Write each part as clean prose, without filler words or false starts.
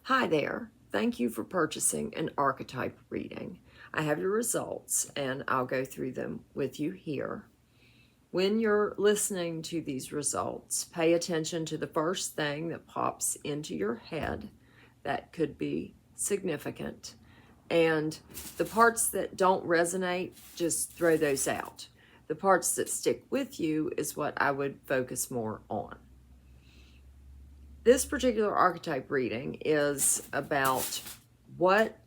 Hi there. Thank you for purchasing an archetype reading. I have your results and I'll go through them with you here. When you're listening to these results, pay attention to the first thing that pops into your head that could be significant. And the parts that don't resonate, just throw those out. The parts that stick with you is what I would focus more on. This particular archetype reading is about what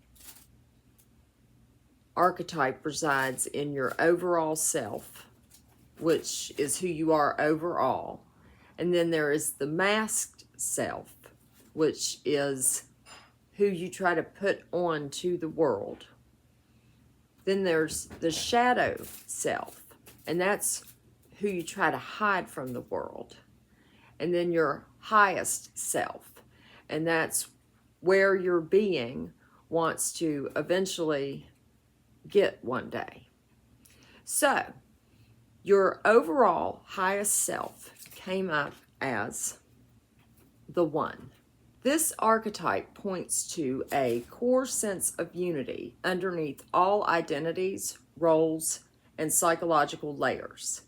archetype resides in your overall self, which is who you are overall. And then there is the masked self, which is who you try to put on to the world. Then there's the shadow self, and that's who you try to hide from the world. And then your highest self, and that's where your being wants to eventually get one day. So your overall highest self came up as the One. This archetype points to a core sense of unity underneath all identities, roles, and psychological layers.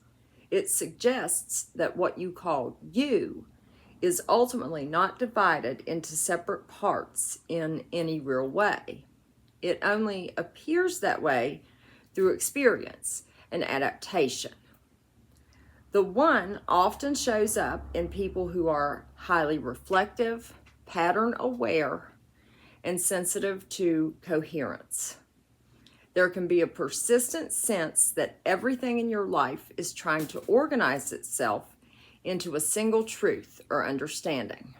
It suggests that what you call you is ultimately not divided into separate parts in any real way. It only appears that way through experience and adaptation. The One often shows up in people who are highly reflective, pattern aware, and sensitive to coherence. There can be a persistent sense that everything in your life is trying to organize itself into a single truth or understanding.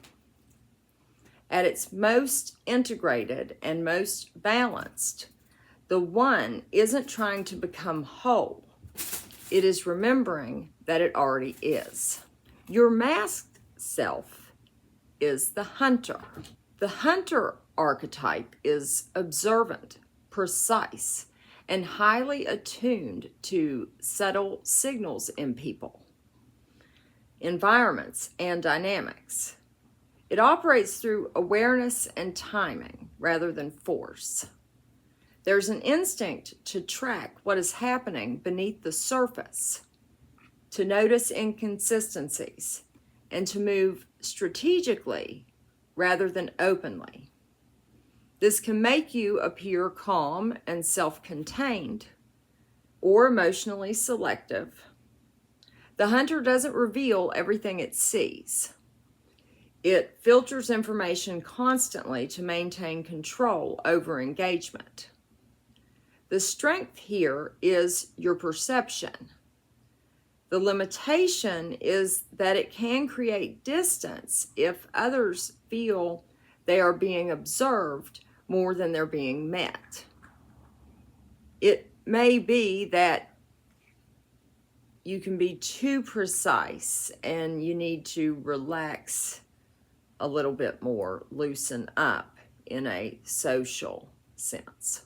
At its most integrated and most balanced, the One isn't trying to become whole. It is remembering that it already is. Your masked self is the Hunter. The Hunter archetype is observant, precise, and highly attuned to subtle signals in people, environments, and dynamics. It operates through awareness and timing rather than force. There's an instinct to track what is happening beneath the surface, to notice inconsistencies, and to move strategically rather than openly. This can make you appear calm and self-contained or emotionally selective. The Hunter doesn't reveal everything it sees. It filters information constantly to maintain control over engagement. The strength here is your perception. The limitation is that it can create distance if others feel they are being observed more than they're being met. It may be that you can be too precise and you need to relax a little bit more, loosen up in a social sense.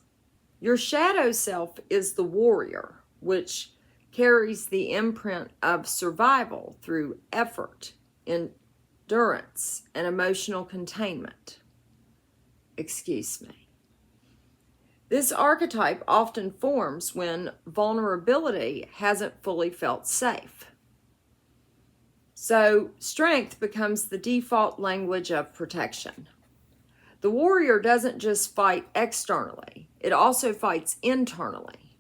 Your shadow self is the warrior, which carries the imprint of survival through effort, endurance, and emotional containment. Excuse me. This archetype often forms when vulnerability hasn't fully felt safe. So strength becomes the default language of protection. The warrior doesn't just fight externally, it also fights internally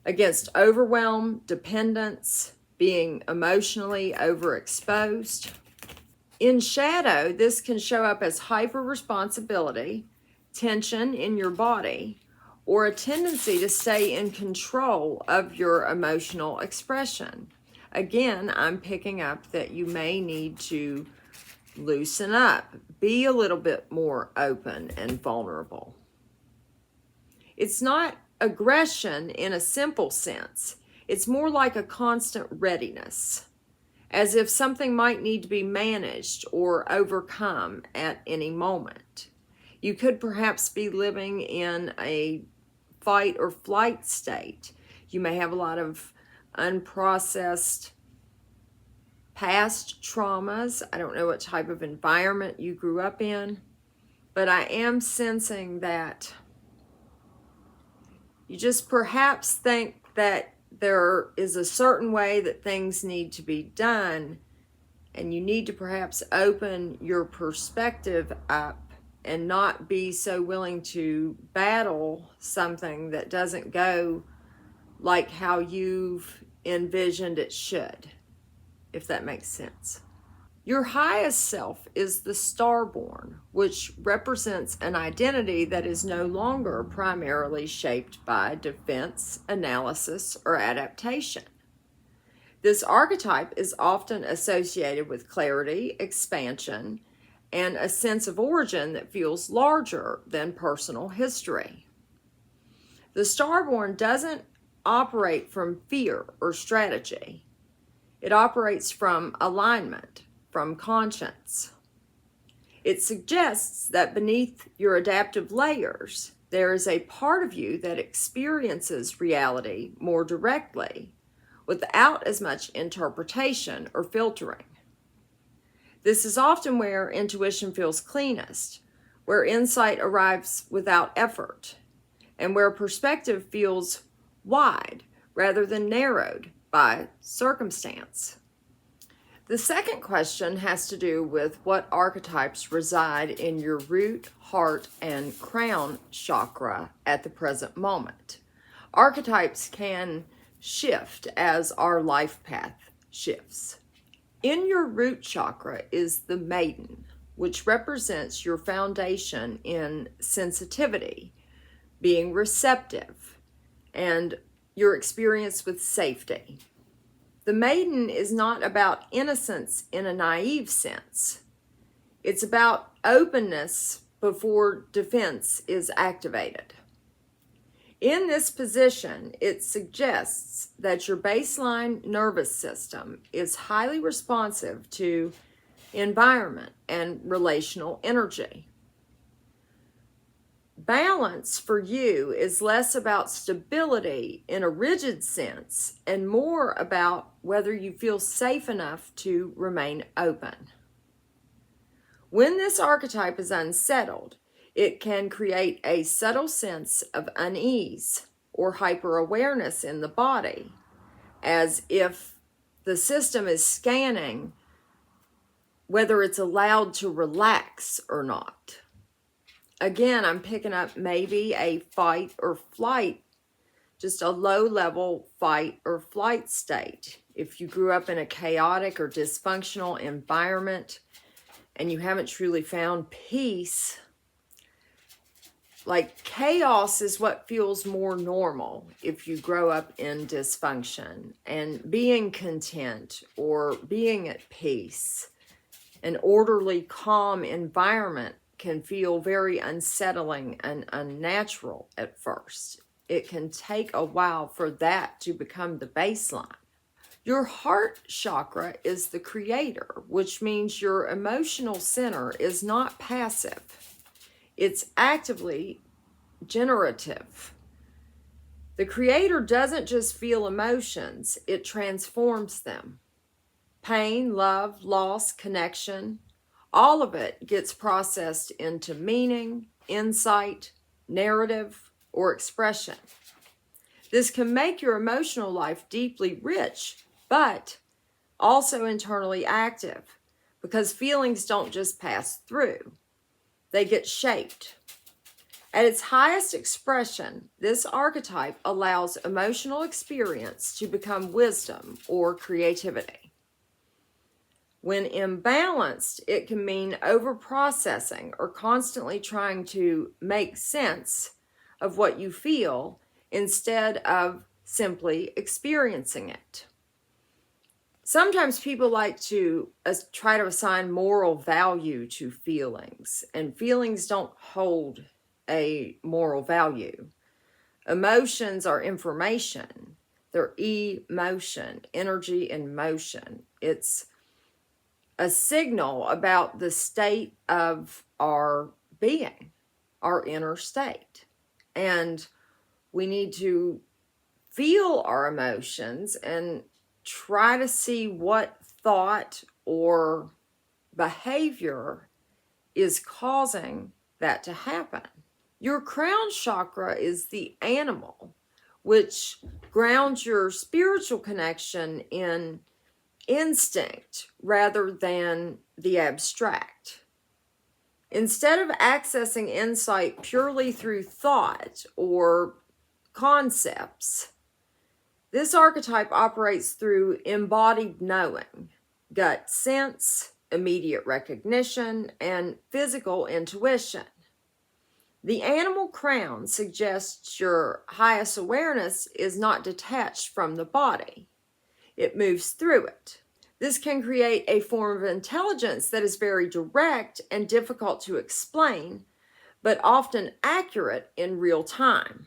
against overwhelm, dependence, being emotionally overexposed. In shadow, this can show up as hyper-responsibility, tension in your body, or a tendency to stay in control of your emotional expression. Again, I'm picking up that you may need to loosen up, be a little bit more open and vulnerable. It's not aggression in a simple sense. It's more like a constant readiness, as if something might need to be managed or overcome at any moment. You could perhaps be living in a fight or flight state. You may have a lot of unprocessed past traumas. I don't know what type of environment you grew up in. but I am sensing that you just perhaps think that there is a certain way that things need to be done, and you need to perhaps open your perspective up and not be so willing to battle something that doesn't go like how you've envisioned it should, if that makes sense. Your highest self is the starborn, which represents an identity that is no longer primarily shaped by defense, analysis, or adaptation. This archetype is often associated with clarity, expansion, and a sense of origin that feels larger than personal history. The starborn doesn't operate from fear or strategy. It operates from alignment, from conscience. It suggests that beneath your adaptive layers, there is a part of you that experiences reality more directly, without as much interpretation or filtering. This is often where intuition feels cleanest, where insight arrives without effort, and where perspective feels wide rather than narrowed by circumstance. The second question has to do with what archetypes reside in your root, heart, and crown chakra at the present moment. Archetypes can shift as our life path shifts. In your root chakra is the maiden, which represents your foundation in sensitivity, being receptive, and your experience with safety. The maiden is not about innocence in a naive sense. It's about openness before defense is activated. In this position, it suggests that your baseline nervous system is highly responsive to environment and relational energy. Balance for you is less about stability in a rigid sense and more about whether you feel safe enough to remain open. When this archetype is unsettled, it can create a subtle sense of unease or hyper-awareness in the body, as if the system is scanning whether it's allowed to relax or not. Again, I'm picking up maybe a fight or flight, just a low-level fight or flight state. If you grew up in a chaotic or dysfunctional environment and you haven't truly found peace, like chaos is what feels more normal if you grow up in dysfunction. And being content or being at peace, an orderly, calm environment can feel very unsettling and unnatural at first. It can take a while for that to become the baseline. Your heart chakra is the creator, which means your emotional center is not passive. It's actively generative. The creator doesn't just feel emotions, it transforms them. Pain, love, loss, connection, all of it gets processed into meaning, insight, narrative, or expression. This can make your emotional life deeply rich, but also internally active, because feelings don't just pass through, they get shaped. At its highest expression, this archetype allows emotional experience to become wisdom or creativity. When imbalanced, it can mean over-processing or constantly trying to make sense of what you feel instead of simply experiencing it. Sometimes people like to try to assign moral value to feelings, and feelings don't hold a moral value. Emotions are information. They're emotion, energy in motion. It's a signal about the state of our being, our inner state. And we need to feel our emotions and try to see what thought or behavior is causing that to happen. Your crown chakra is the animal, which grounds your spiritual connection in instinct rather than the abstract. Instead of accessing insight purely through thought or concepts, this archetype operates through embodied knowing, gut sense, immediate recognition, and physical intuition. The animal crown suggests your highest awareness is not detached from the body. It moves through it. This can create a form of intelligence that is very direct and difficult to explain, but often accurate in real time.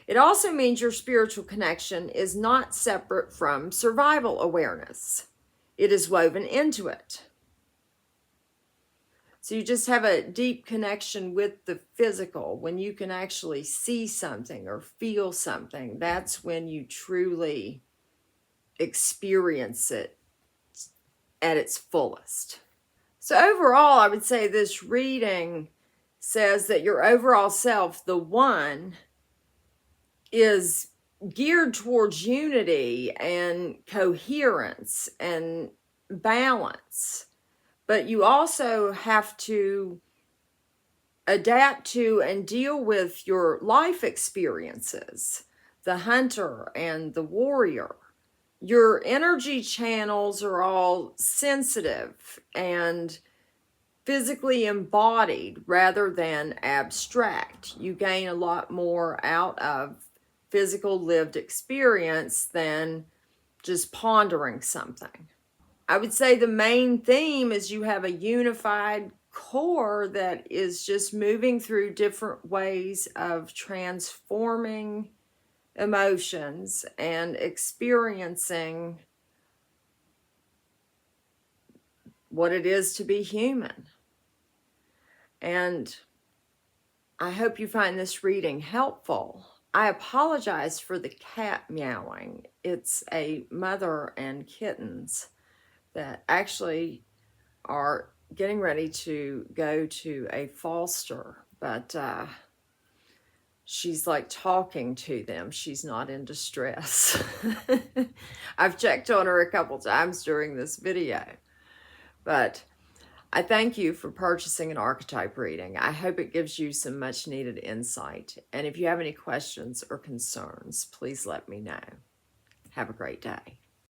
It also means your spiritual connection is not separate from survival awareness. It is woven into it. So you just have a deep connection with the physical. When you can actually see something or feel something, that's when you truly experience it at its fullest. So overall, I would say this reading says that your overall self, the one, is geared towards unity and coherence and balance. But you also have to adapt to and deal with your life experiences, the hunter and the warrior. Your energy channels are all sensitive and physically embodied rather than abstract. You gain a lot more out of physical lived experience than just pondering something. I would say the main theme is you have a unified core that is just moving through different ways of transforming emotions and experiencing what it is to be human. And I hope you find this reading helpful. I apologize for the cat meowing. It's a mother and kittens that actually are getting ready to go to a foster, but she's like talking to them. She's not in distress. I've checked on her a couple times during this video, but I thank you for purchasing an archetype reading. I hope it gives you some much needed insight. And if you have any questions or concerns, please let me know. Have a great day.